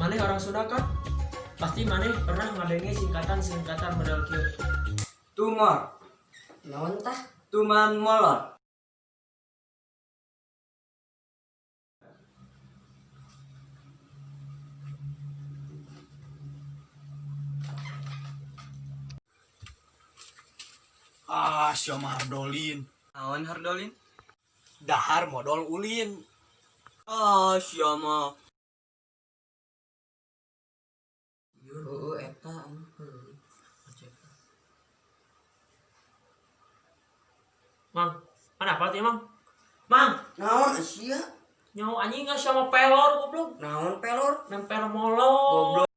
Maneh orang Sunda kan? Pasti maneh pernah ngadengi singkatan model kieu. Tumor. Naon tah? Tuman molor. Siapa Hardolin? Naon Hardolin? Dahar modal ulin. Siapa? Eta Mang, mana apa tuh Mang? Mang, naon sia? nyawa anjing nggak sama pelor goblok. Naon pelor? Nempel molor. Goblok.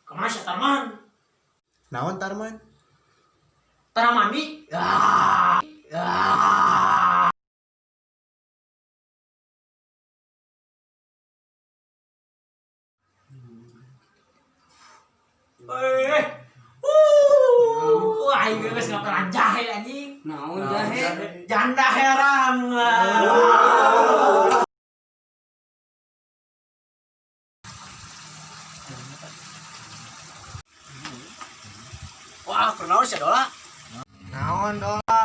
Kemana sih Tarman? Naon Tarman? Tara mandi? Aing geus ngapaan jahe anjing. Naon jahe? Janda herang. Wah, kenal sih dola. Naon dola?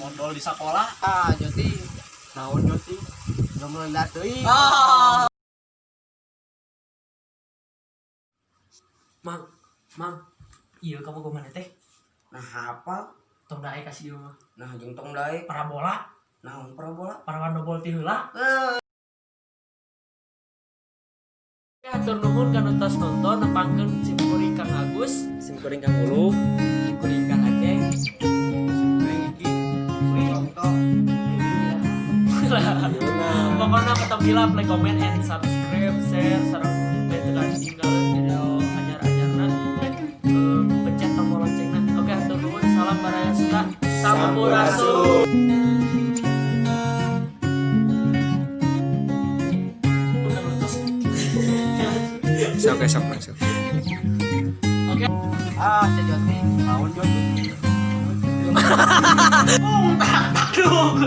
Modal di sekolah. Joti. Naon joti? Udah meledak teuing. Mang, iya kamu kemana teh? Nah apa? Tong dae kasih ieu mah. Nah jeung tong dae. Parabola, Naon parabola? parawan dobol ti heula. Hatur nuhun kana tos nonton nepangkeun simkuring Kang Agus, simkuring Kang Ulu, simkuring Kang Aceh. Pokoknya ketemu gila, like, comment, and subscribe, share, sareng tekan tinggalin video ajar-ajarna, pencet tombol loncengna. Oke, hatur nuhun, salam baraya suka, sampurasun. Sok. Oke. Joti. Naon joti? Tak, aduh.